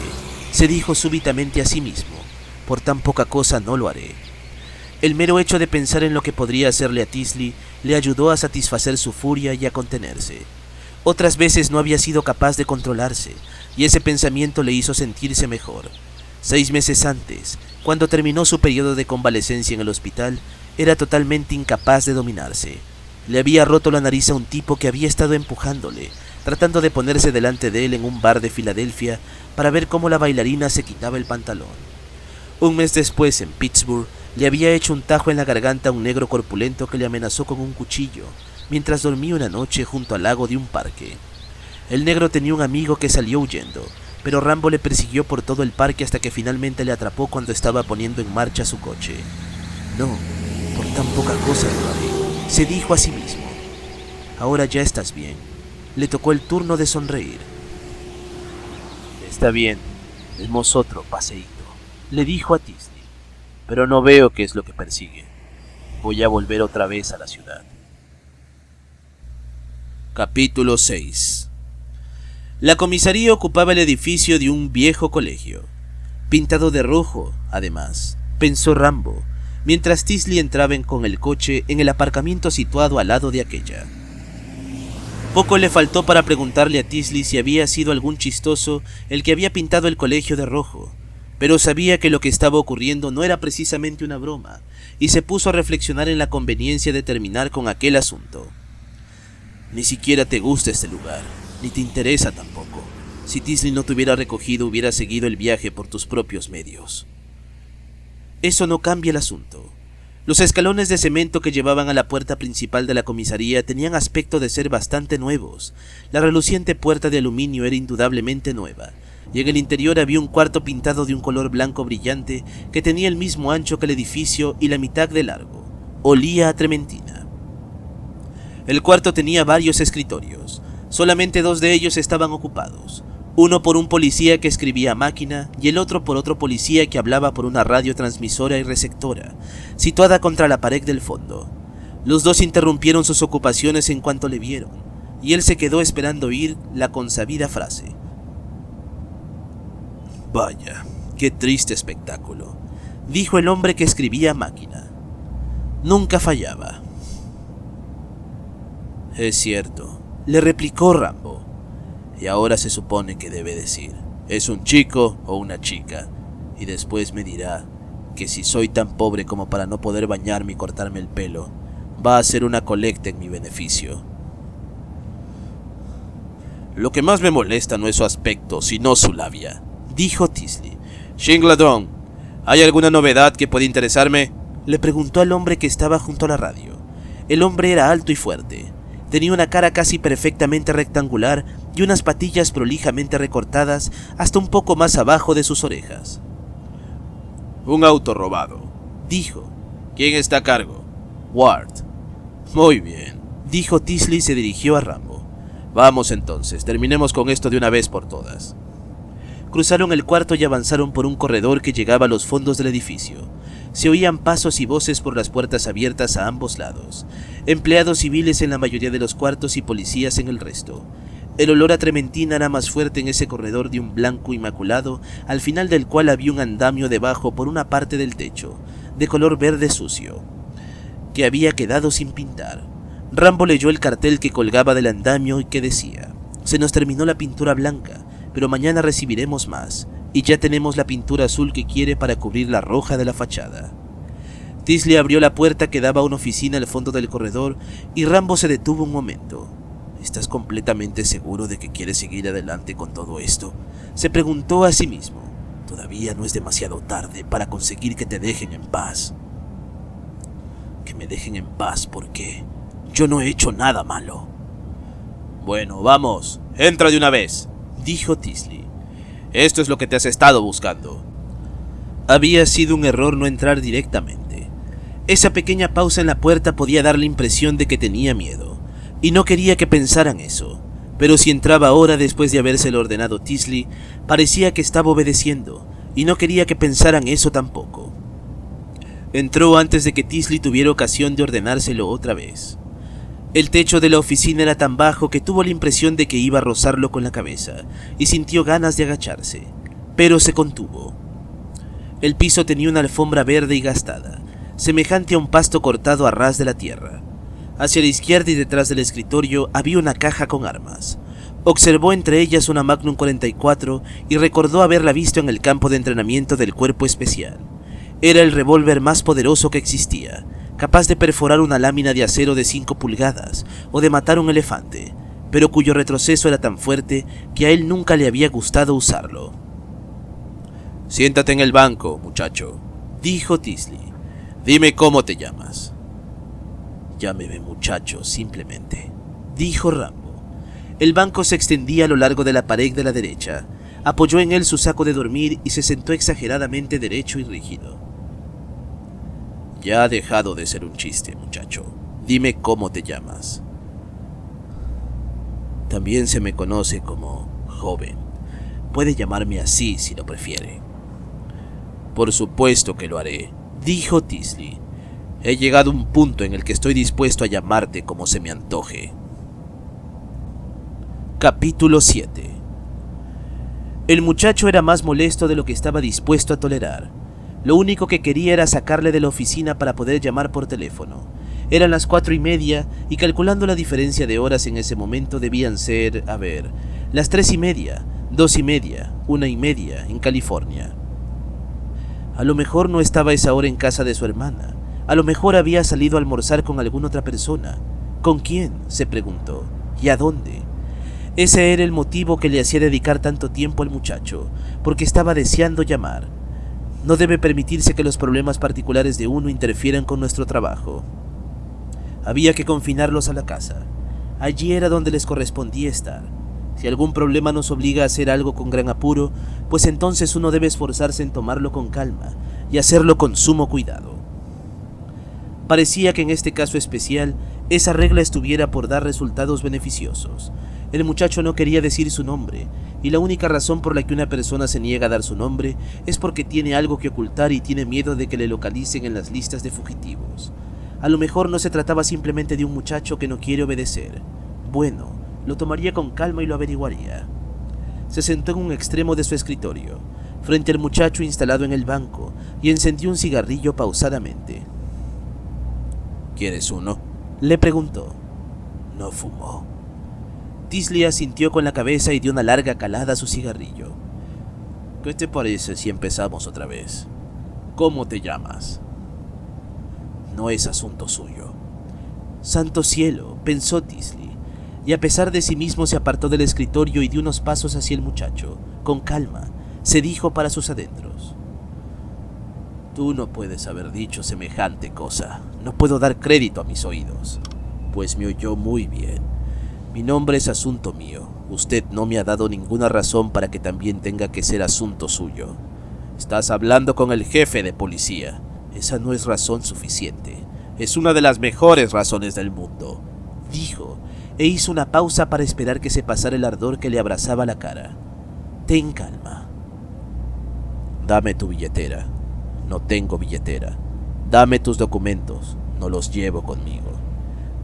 se dijo súbitamente a sí mismo. Por tan poca cosa no lo haré. El mero hecho de pensar en lo que podría hacerle a Teasley le ayudó a satisfacer su furia y a contenerse. Otras veces no había sido capaz de controlarse, y ese pensamiento le hizo sentirse mejor. 6 meses antes, cuando terminó su periodo de convalecencia en el hospital, era totalmente incapaz de dominarse. Le había roto la nariz a un tipo que había estado empujándole, tratando de ponerse delante de él en un bar de Filadelfia para ver cómo la bailarina se quitaba el pantalón. Un mes después, en Pittsburgh, le había hecho un tajo en la garganta a un negro corpulento que le amenazó con un cuchillo, mientras dormía una noche junto al lago de un parque. El negro tenía un amigo que salió huyendo, pero Rambo le persiguió por todo el parque hasta que finalmente le atrapó cuando estaba poniendo en marcha su coche. No, por tan poca cosa lo haré, se dijo a sí mismo. Ahora ya estás bien. Le tocó el turno de sonreír. Está bien, demos otro paseíto, le dijo a Teasley. Pero no veo qué es lo que persigue. Voy a volver otra vez a la ciudad. Capítulo 6. La comisaría ocupaba el edificio de un viejo colegio, pintado de rojo, además, pensó Rambo, mientras Teasley entraba con el coche en el aparcamiento situado al lado de aquella. Poco le faltó para preguntarle a Teasley si había sido algún chistoso el que había pintado el colegio de rojo, pero sabía que lo que estaba ocurriendo no era precisamente una broma, y se puso a reflexionar en la conveniencia de terminar con aquel asunto. Ni siquiera te gusta este lugar, ni te interesa tampoco. Si Teasley no te hubiera recogido, hubieras seguido el viaje por tus propios medios. Eso no cambia el asunto. Los escalones de cemento que llevaban a la puerta principal de la comisaría tenían aspecto de ser bastante nuevos. La reluciente puerta de aluminio era indudablemente nueva, y en el interior había un cuarto pintado de un color blanco brillante que tenía el mismo ancho que el edificio y la mitad de largo. Olía a trementina. El cuarto tenía varios escritorios. Solamente 2 de ellos estaban ocupados. Uno por un policía que escribía a máquina y el otro por otro policía que hablaba por una radiotransmisora y receptora, situada contra la pared del fondo. Los dos interrumpieron sus ocupaciones en cuanto le vieron, y él se quedó esperando oír la consabida frase. Vaya, qué triste espectáculo, dijo el hombre que escribía a máquina. Nunca fallaba. Es cierto, le replicó Rambo. Y ahora se supone que debe decir, ¿es un chico o una chica? Y después me dirá que si soy tan pobre como para no poder bañarme y cortarme el pelo, va a hacer una colecta en mi beneficio. Lo que más me molesta no es su aspecto, sino su labia, dijo Teasley. Shingladron, ¿hay alguna novedad que pueda interesarme? Le preguntó al hombre que estaba junto a la radio. El hombre era alto y fuerte. Tenía una cara casi perfectamente rectangular y unas patillas prolijamente recortadas hasta un poco más abajo de sus orejas. Un auto robado, dijo. ¿Quién está a cargo? Ward. Muy bien, dijo Teasley y se dirigió a Rambo. Vamos entonces, terminemos con esto de una vez por todas. Cruzaron el cuarto y avanzaron por un corredor que llegaba a los fondos del edificio. Se oían pasos y voces por las puertas abiertas a ambos lados. Empleados civiles en la mayoría de los cuartos y policías en el resto. El olor a trementina era más fuerte en ese corredor de un blanco inmaculado, al final del cual había un andamio debajo por una parte del techo, de color verde sucio, que había quedado sin pintar. Rambo leyó el cartel que colgaba del andamio y que decía: «Se nos terminó la pintura blanca, pero mañana recibiremos más, y ya tenemos la pintura azul que quiere para cubrir la roja de la fachada». Teasley abrió la puerta que daba a una oficina al fondo del corredor y Rambo se detuvo un momento. ¿Estás completamente seguro de que quieres seguir adelante con todo esto?, se preguntó a sí mismo. Todavía no es demasiado tarde para conseguir que te dejen en paz. Que me dejen en paz, ¿por qué? Yo no he hecho nada malo. Bueno, vamos, entra de una vez, dijo Teasley. Esto es lo que te has estado buscando. Había sido un error no entrar directamente. Esa pequeña pausa en la puerta podía dar la impresión de que tenía miedo, y no quería que pensaran eso. Pero si entraba ahora después de habérselo ordenado Teasley, parecía que estaba obedeciendo, y no quería que pensaran eso tampoco. Entró antes de que Teasley tuviera ocasión de ordenárselo otra vez. El techo de la oficina era tan bajo que tuvo la impresión de que iba a rozarlo con la cabeza, y sintió ganas de agacharse, pero se contuvo. El piso tenía una alfombra verde y gastada, semejante a un pasto cortado a ras de la tierra. Hacia la izquierda y detrás del escritorio había una caja con armas. Observó entre ellas una Magnum 44 y recordó haberla visto en el campo de entrenamiento del Cuerpo Especial. Era el revólver más poderoso que existía, capaz de perforar una lámina de acero de 5 pulgadas o de matar un elefante, pero cuyo retroceso era tan fuerte que a él nunca le había gustado usarlo. Siéntate en el banco, muchacho, dijo Teasley. Dime cómo te llamas. Llámeme muchacho, simplemente, dijo Rambo. El banco se extendía a lo largo de la pared de la derecha. Apoyó en él su saco de dormir y se sentó exageradamente derecho y rígido. Ya ha dejado de ser un chiste, muchacho. Dime cómo te llamas. También se me conoce como joven. Puede llamarme así si lo prefiere. Por supuesto que lo haré, dijo Teasley. He llegado a un punto en el que estoy dispuesto a llamarte como se me antoje. Capítulo 7. El muchacho era más molesto de lo que estaba dispuesto a tolerar. Lo único que quería era sacarle de la oficina para poder llamar por teléfono. Eran las 4:30 y calculando la diferencia de horas en ese momento debían ser, las 3:30, 2:30, 1:30 en California. A lo mejor no estaba a esa hora en casa de su hermana. A lo mejor había salido a almorzar con alguna otra persona. ¿Con quién?, se preguntó. ¿Y a dónde? Ese era el motivo que le hacía dedicar tanto tiempo al muchacho, porque estaba deseando llamar. No debe permitirse que los problemas particulares de uno interfieran con nuestro trabajo. Había que confinarlos a la casa. Allí era donde les correspondía estar. Si algún problema nos obliga a hacer algo con gran apuro, pues entonces uno debe esforzarse en tomarlo con calma y hacerlo con sumo cuidado. Parecía que en este caso especial, esa regla estuviera por dar resultados beneficiosos. El muchacho no quería decir su nombre, y la única razón por la que una persona se niega a dar su nombre es porque tiene algo que ocultar y tiene miedo de que le localicen en las listas de fugitivos. A lo mejor no se trataba simplemente de un muchacho que no quiere obedecer. Bueno, lo tomaría con calma y lo averiguaría. Se sentó en un extremo de su escritorio, frente al muchacho instalado en el banco, y encendió un cigarrillo pausadamente. ¿Quieres uno?, le preguntó. No fumó. Teasley asintió con la cabeza y dio una larga calada a su cigarrillo. ¿Qué te parece si empezamos otra vez? ¿Cómo te llamas? No es asunto suyo. Santo cielo, pensó Teasley, y a pesar de sí mismo se apartó del escritorio y dio unos pasos hacia el muchacho. Con calma, se dijo para sus adentros. Tú no puedes haber dicho semejante cosa. No puedo dar crédito a mis oídos. Pues me oyó muy bien. Mi nombre es asunto mío. Usted no me ha dado ninguna razón para que también tenga que ser asunto suyo. Estás hablando con el jefe de policía. Esa no es razón suficiente. Es una de las mejores razones del mundo, dijo, e hizo una pausa para esperar que se pasara el ardor que le abrazaba la cara. Ten calma. Dame tu billetera. No tengo billetera. Dame tus documentos. No los llevo conmigo.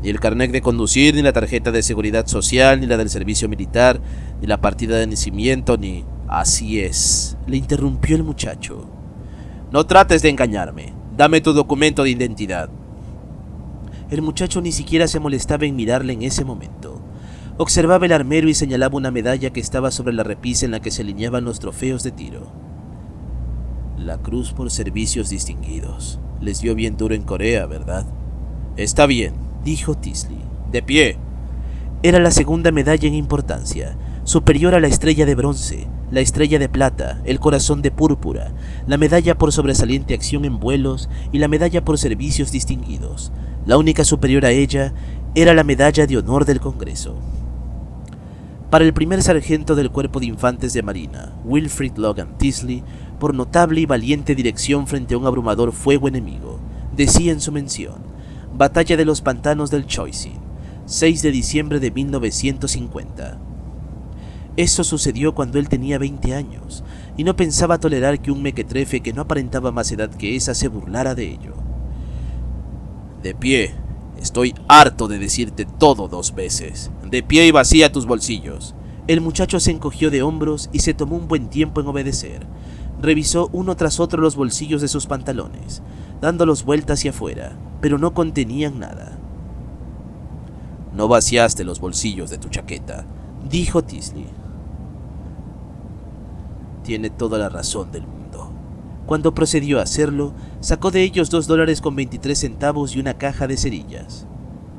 Ni el carnet de conducir, ni la tarjeta de seguridad social, ni la del servicio militar, ni la partida de nacimiento, ni... Así es, le interrumpió el muchacho. No trates de engañarme. Dame tu documento de identidad. El muchacho ni siquiera se molestaba en mirarle en ese momento. Observaba el armero y señalaba una medalla que estaba sobre la repisa en la que se alineaban los trofeos de tiro. La Cruz por Servicios Distinguidos. Les dio bien duro en Corea, ¿verdad? Está bien, dijo Teasley. De pie. Era la segunda medalla en importancia, superior a la estrella de bronce, la estrella de plata, el corazón de púrpura, la medalla por sobresaliente acción en vuelos y la medalla por servicios distinguidos. La única superior a ella era la medalla de honor del Congreso. Para el primer sargento del Cuerpo de Infantes de Marina, Wilfrid Logan Teasley, por notable y valiente dirección frente a un abrumador fuego enemigo, decía en su mención: Batalla de los Pantanos del Choisin, 6 de diciembre de 1950. Eso sucedió cuando él tenía 20 años, y no pensaba tolerar que un mequetrefe que no aparentaba más edad que esa se burlara de ello. De pie. Estoy harto de decirte todo 2 veces. De pie y vacía tus bolsillos. El muchacho se encogió de hombros y se tomó un buen tiempo en obedecer. Revisó uno tras otro los bolsillos de sus pantalones, dándolos vuelta hacia afuera, pero no contenían nada. No vaciaste los bolsillos de tu chaqueta, dijo Teasley. Tiene toda la razón del mundo. Cuando procedió a hacerlo, sacó de ellos $2.23 y una caja de cerillas.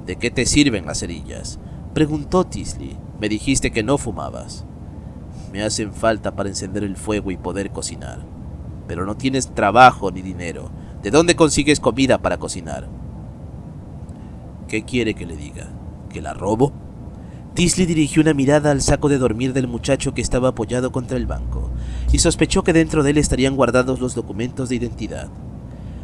¿De qué te sirven las cerillas?, preguntó Teasley. Me dijiste que no fumabas. Me hacen falta para encender el fuego y poder cocinar. Pero no tienes trabajo ni dinero. ¿De dónde consigues comida para cocinar? ¿Qué quiere que le diga? ¿Que la robo? Teasley dirigió una mirada al saco de dormir del muchacho que estaba apoyado contra el banco, y sospechó que dentro de él estarían guardados los documentos de identidad.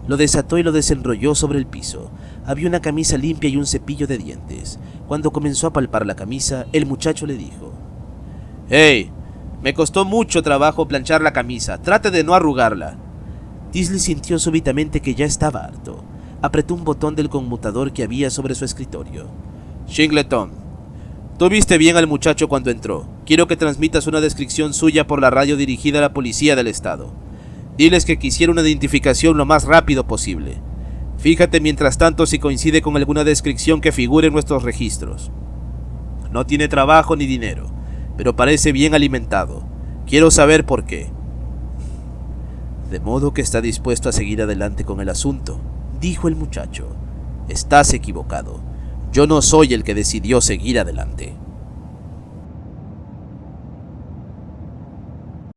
Lo desató y lo desenrolló sobre el piso. Había una camisa limpia y un cepillo de dientes. Cuando comenzó a palpar la camisa, el muchacho le dijo: ¡Hey! Me costó mucho trabajo planchar la camisa. Trate de no arrugarla. Teasley sintió súbitamente que ya estaba harto. Apretó un botón del conmutador que había sobre su escritorio. Shingleton, tú viste bien al muchacho cuando entró. Quiero que transmitas una descripción suya por la radio dirigida a la policía del estado. Diles que quisiera una identificación lo más rápido posible. Fíjate mientras tanto si coincide con alguna descripción que figure en nuestros registros. No tiene trabajo ni dinero, pero parece bien alimentado. Quiero saber por qué. De modo que está dispuesto a seguir adelante con el asunto, dijo el muchacho. Estás equivocado. Yo no soy el que decidió seguir adelante.